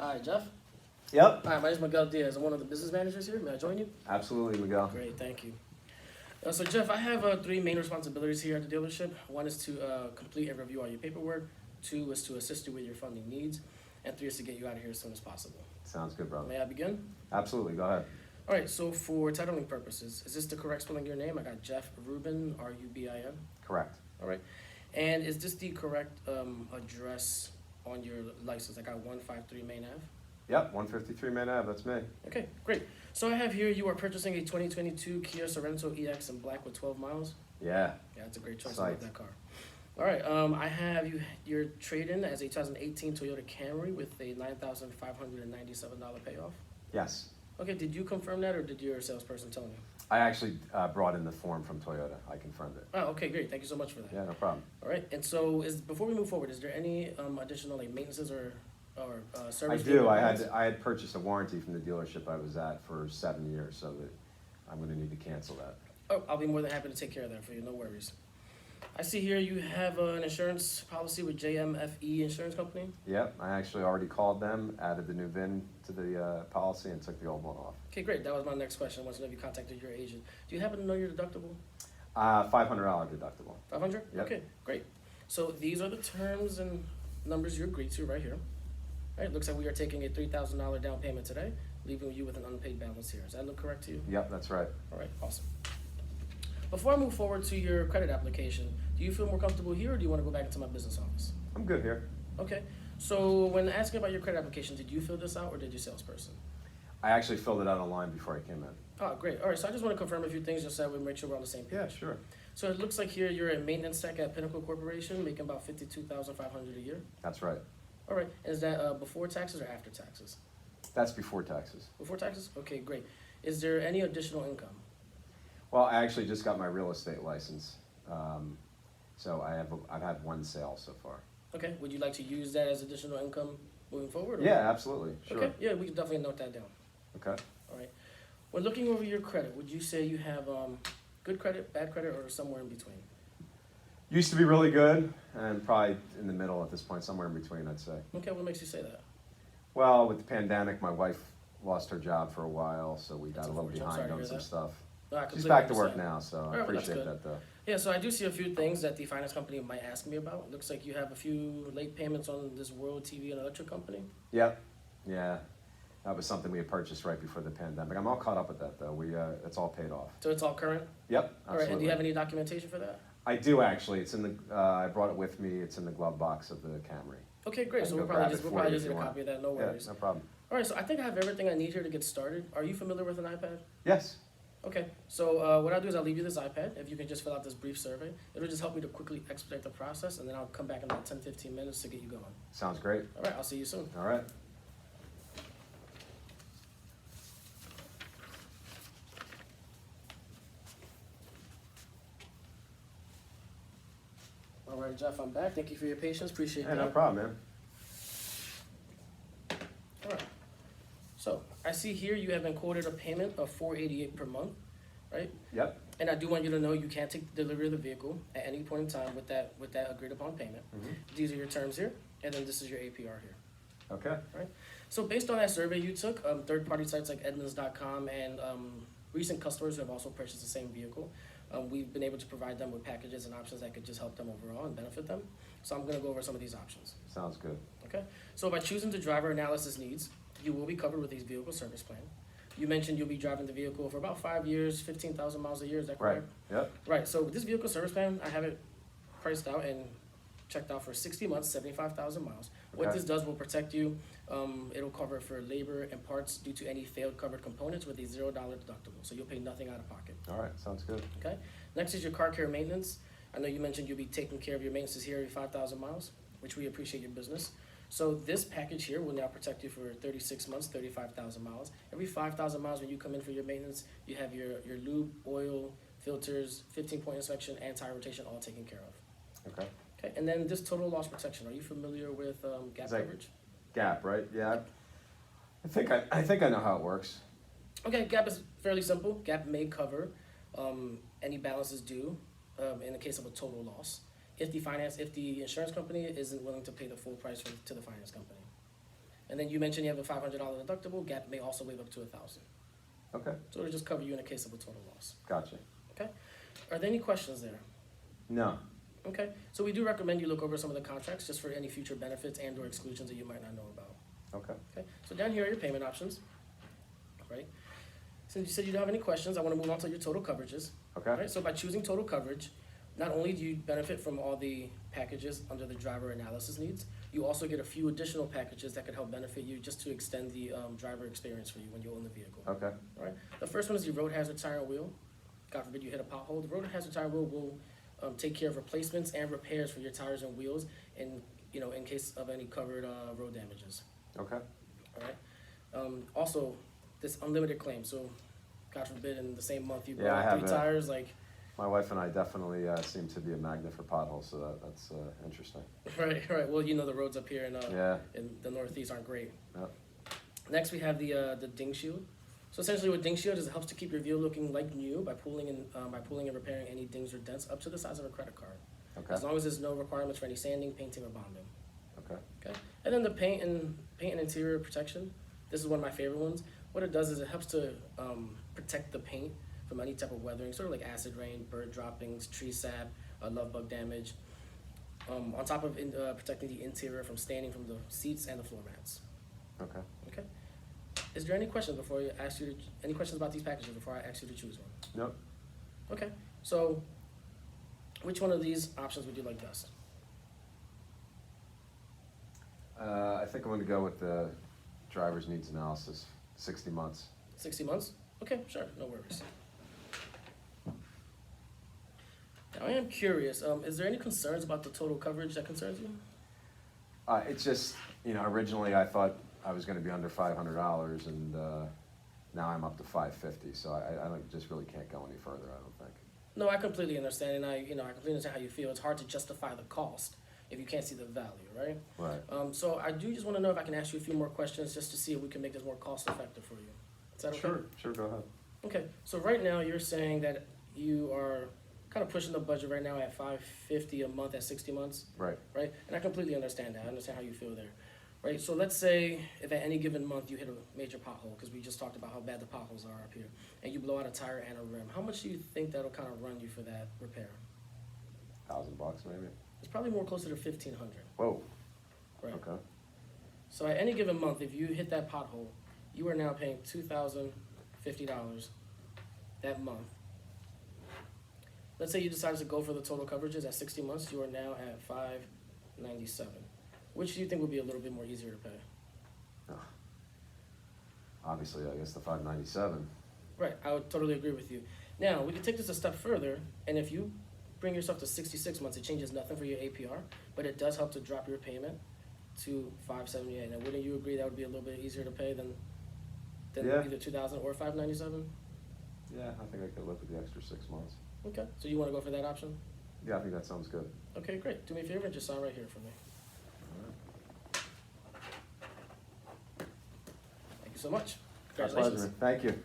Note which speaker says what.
Speaker 1: Hi, Jeff.
Speaker 2: Yep.
Speaker 1: Hi, my name is Miguel Diaz. I'm one of the business managers here. May I join you?
Speaker 2: Absolutely, Miguel.
Speaker 1: Great, thank you. So, Jeff, I have three main responsibilities here at the dealership. One is to complete and review all your paperwork. Two is to assist you with your funding needs. And three is to get you out of here as soon as possible.
Speaker 2: Sounds good, brother.
Speaker 1: May I begin?
Speaker 2: Absolutely, go ahead.
Speaker 1: All right, so for titling purposes, is this the correct spelling of your name? I got Jeff Rubin, R-U-B-I-N.
Speaker 2: Correct.
Speaker 1: All right. And is this the correct address on your license? I got 153 Main Ave.
Speaker 2: Yep, 153 Main Ave, that's me.
Speaker 1: Okay, great. So I have here you are purchasing a 2022 Kia Sorento EX in black with 12 miles.
Speaker 2: Yeah.
Speaker 1: Yeah, that's a great choice.
Speaker 2: Psyched.
Speaker 1: I love that car. All right, I have your trade-in as a 2018 Toyota Camry with a $9,597 payoff.
Speaker 2: Yes.
Speaker 1: Okay, did you confirm that or did your salesperson tell you?
Speaker 2: I actually brought in the form from Toyota. I confirmed it.
Speaker 1: Oh, okay, great. Thank you so much for that.
Speaker 2: Yeah, no problem.
Speaker 1: All right, and so before we move forward, is there any additional maintenances or service?
Speaker 2: I do. I had purchased a warranty from the dealership I was at for 7 years, so that I'm going to need to cancel that.
Speaker 1: Oh, I'll be more than happy to take care of that for you. No worries. I see here you have an insurance policy with JMFE Insurance Company.
Speaker 2: Yep, I actually already called them, added the new VIN to the policy, and took the old one off.
Speaker 1: Okay, great. That was my next question. I want to know if you contacted your agent. Do you happen to know your deductible?
Speaker 2: $500 deductible.
Speaker 1: 500?
Speaker 2: Yep.
Speaker 1: Okay, great. So these are the terms and numbers you agreed to right here. All right, looks like we are taking a $3,000 down payment today, leaving you with an unpaid balance here. Does that look correct to you?
Speaker 2: Yep, that's right.
Speaker 1: All right, awesome. Before I move forward to your credit application, do you feel more comfortable here or do you want to go back into my business office?
Speaker 2: I'm good here.
Speaker 1: Okay, so when asking about your credit application, did you fill this out or did your salesperson?
Speaker 2: I actually filled it out online before I came in.
Speaker 1: Oh, great. All right, so I just want to confirm a few things just so we make sure we're on the same page.
Speaker 2: Yeah, sure.
Speaker 1: So it looks like here you're a maintenance tech at Pinnacle Corporation, making about $52,500 a year.
Speaker 2: That's right.
Speaker 1: All right, is that before taxes or after taxes?
Speaker 2: That's before taxes.
Speaker 1: Before taxes? Okay, great. Is there any additional income?
Speaker 2: Well, I actually just got my real estate license, so I've had one sale so far.
Speaker 1: Okay, would you like to use that as additional income moving forward? Or?
Speaker 2: Yeah, absolutely. Sure.
Speaker 1: Okay, yeah, we can definitely note that down.
Speaker 2: Okay.
Speaker 1: All right. When looking over your credit, would you say you have good credit, bad credit, or somewhere in between?
Speaker 2: Used to be really good, and probably in the middle at this point, somewhere in between, I'd say.
Speaker 1: Okay, what makes you say that?
Speaker 2: Well, with the pandemic, my wife lost her job for a while, so we got
Speaker 1: That's
Speaker 2: a little
Speaker 1: unfortunate. I'm sorry
Speaker 2: behind
Speaker 1: to
Speaker 2: on
Speaker 1: hear
Speaker 2: some
Speaker 1: that.
Speaker 2: stuff.
Speaker 1: No, I
Speaker 2: She's
Speaker 1: completely
Speaker 2: back to work
Speaker 1: understand.
Speaker 2: now, so
Speaker 1: All
Speaker 2: I
Speaker 1: right, well, that's
Speaker 2: appreciate
Speaker 1: good.
Speaker 2: that, though.
Speaker 1: Yeah, so I do see a few things that the finance company might ask me about. Looks like you have a few late payments on this World TV and Electric Company.
Speaker 2: Yep. Yeah. That was something we had purchased right before the pandemic. I'm all caught up with that, though. It's all paid off.
Speaker 1: So it's all current?
Speaker 2: Yep,
Speaker 1: All right,
Speaker 2: absolutely.
Speaker 1: and do you have any documentation for that?
Speaker 2: I do, actually. It's in the. I brought it with me. It's in the glove box of the Camry.
Speaker 1: Okay, great.
Speaker 2: I
Speaker 1: So
Speaker 2: can
Speaker 1: we'll
Speaker 2: go
Speaker 1: probably
Speaker 2: grab
Speaker 1: just
Speaker 2: it
Speaker 1: we'll
Speaker 2: for
Speaker 1: probably
Speaker 2: you
Speaker 1: just
Speaker 2: if
Speaker 1: need a
Speaker 2: you want.
Speaker 1: copy of that. No
Speaker 2: Yeah,
Speaker 1: worries.
Speaker 2: no problem.
Speaker 1: All right, so I think I have everything I need here to get started. Are you familiar with an iPad?
Speaker 2: Yes.
Speaker 1: Okay, so what I'll do is I'll leave you this iPad. If you can just fill out this brief survey, it'll just help me to quickly expedite the process, and then I'll come back in about 10-15 minutes to get you going.
Speaker 2: Sounds great.
Speaker 1: All right, I'll see you soon.
Speaker 2: All right.
Speaker 1: All right, Jeff, I'm back. Thank you for your patience. Appreciate
Speaker 2: Hey,
Speaker 1: that.
Speaker 2: no problem, man.
Speaker 1: All right. So I see here you have been quoted a payment of $488 per month, right?
Speaker 2: Yep.
Speaker 1: And I do want you to know you can take delivery of the vehicle at any point in time with that agreed upon payment. These are your terms here, and then this is your APR here.
Speaker 2: Okay.
Speaker 1: Right. So based on that survey you took, third-party sites like Edmunds.com and recent customers who have also purchased the same vehicle, we've been able to provide them with packages and options that could just help them overall and benefit them. So I'm going to go over some of these options.
Speaker 2: Sounds good.
Speaker 1: Okay. So by choosing the driver analysis needs, you will be covered with these vehicle service plan. You mentioned you'll be driving the vehicle for about 5 years, 15,000 miles a year. Is that correct?
Speaker 2: Right. Yep.
Speaker 1: Right. So with this vehicle service plan, I have it priced out and checked out for 60 months, 75,000 miles. What
Speaker 2: Okay.
Speaker 1: this does will protect you. It'll cover for labor and parts due to any failed covered components with a $0 deductible. So you'll pay nothing out of pocket.
Speaker 2: All right. Sounds good.
Speaker 1: Okay. Next is your car care maintenance. I know you mentioned you'll be taking care of your maintenance here every 5,000 miles, which we appreciate your business. So this package here will now protect you for 36 months, 35,000 miles. Every 5,000 miles when you come in for your maintenance, you have your lube, oil, filters, 15-point inspection, and tire rotation all taken care of.
Speaker 2: Okay.
Speaker 1: Okay, and then this total loss protection. Are you familiar with gap
Speaker 2: Is that
Speaker 1: coverage?
Speaker 2: Gap, right? Yeah. I think I know how it works.
Speaker 1: Okay, gap is fairly simple. Gap may cover any balances due in the case of a total loss. If the insurance company isn't willing to pay the full price to the finance company. And then you mentioned you have a $500 deductible. GAP may also waive up to $1,000.
Speaker 2: Okay,
Speaker 1: So it'll just cover you in a case of a total loss.
Speaker 2: gotcha.
Speaker 1: Okay. Are there any questions there?
Speaker 2: No,
Speaker 1: Okay. So we do recommend you look over some of the contracts just for any future benefits and/or exclusions that you might not know about.
Speaker 2: okay.
Speaker 1: Okay. So down here are your payment options. Right. Since you said you don't have any questions, I want to move on to your total coverages.
Speaker 2: Okay,
Speaker 1: Right. So by choosing total coverage, not only do you benefit from all the packages under the driver analysis needs, you also get a few additional packages that could help benefit you just to extend the driver experience for you when you own the vehicle.
Speaker 2: okay,
Speaker 1: All right. The first one is the road hazard tire and wheel. God forbid you hit a pothole. The road hazard tire and wheel will take care of replacements and repairs for your tires and wheels in case of any covered road damages.
Speaker 2: okay.
Speaker 1: All right. Also, this unlimited claim. So, God forbid, in the same month you blow
Speaker 2: Yeah, I
Speaker 1: out
Speaker 2: have
Speaker 1: 3
Speaker 2: that.
Speaker 1: tires, like.
Speaker 2: My wife and I definitely seem to be a magnet for potholes, so that's interesting.
Speaker 1: Right. Well, the roads up here
Speaker 2: Yeah,
Speaker 1: in the Northeast aren't great.
Speaker 2: Yep.
Speaker 1: Next, we have the ding shield. So essentially, what ding shield is, it helps to keep your vehicle looking like new by pulling and repairing any dings or dents up to the size of a credit card,
Speaker 2: okay,
Speaker 1: as long as there's no requirements for any sanding, painting, or bonding.
Speaker 2: okay,
Speaker 1: Okay. And then the paint and interior protection. This is one of my favorite ones. What it does is it helps to protect the paint from any type of weathering, sort of like acid rain, bird droppings, tree sap, love bug damage. On top of protecting the interior from staining from the seats and the floor mats.
Speaker 2: okay.
Speaker 1: Okay. Is there any questions any questions about these packages before I ask you to choose one?
Speaker 2: Nope.
Speaker 1: Okay. So, which one of these options would you like best?
Speaker 2: I think I'm gonna go with the driver's needs analysis, 60 months.
Speaker 1: 60 months? Okay, sure, no worries. Now I am curious, is there any concerns about the total coverage that concerns you?
Speaker 2: It's just, originally I thought I was gonna be under $500 and now I'm up to $550, so I just really can't go any further, I don't think.
Speaker 1: No, I completely understand, and I completely understand how you feel. It's hard to justify the cost if you can't see the value, right?
Speaker 2: Right.
Speaker 1: So I do just want to know if I can ask you a few more questions just to see if we can make this more cost effective for you. Is that okay?
Speaker 2: Sure, go ahead.
Speaker 1: Okay, so right now you're saying that you are kind of pushing the budget right now at $550 a month at 60 months,
Speaker 2: Right,
Speaker 1: right? And I completely understand that. I understand how you feel there, right? So let's say if at any given month you hit a major pothole, because we just talked about how bad the potholes are up here, and you blow out a tire and a rim, how much do you think that'll kind of run you for that repair?
Speaker 2: $1,000 maybe?
Speaker 1: It's probably more closer to $1,500,
Speaker 2: Whoa,
Speaker 1: right?
Speaker 2: okay,
Speaker 1: So at any given month, if you hit that pothole, you are now paying $2,050 that month. Let's say you decided to go for the total coverages at 60 months, you are now at $597. Which do you think would be a little bit more easier to pay?
Speaker 2: obviously, I guess the $597.
Speaker 1: Right, I would totally agree with you. Now, we can take this a step further, and if you bring yourself to 66 months, it changes nothing for your APR, but it does help to drop your payment to $578. Now, wouldn't you agree that would be a little bit easier to pay than
Speaker 2: Yeah.
Speaker 1: either $2,000 or $597?
Speaker 2: Yeah, I think I could live with the extra 6 months.
Speaker 1: Okay, so you want to go for that option?
Speaker 2: Yeah, I think that sounds good.
Speaker 1: Okay, great. Do me a favor and just sign right here for me.
Speaker 2: All right.
Speaker 1: Thank you so much.
Speaker 2: My
Speaker 1: Congratulations.
Speaker 2: pleasure. Thank you.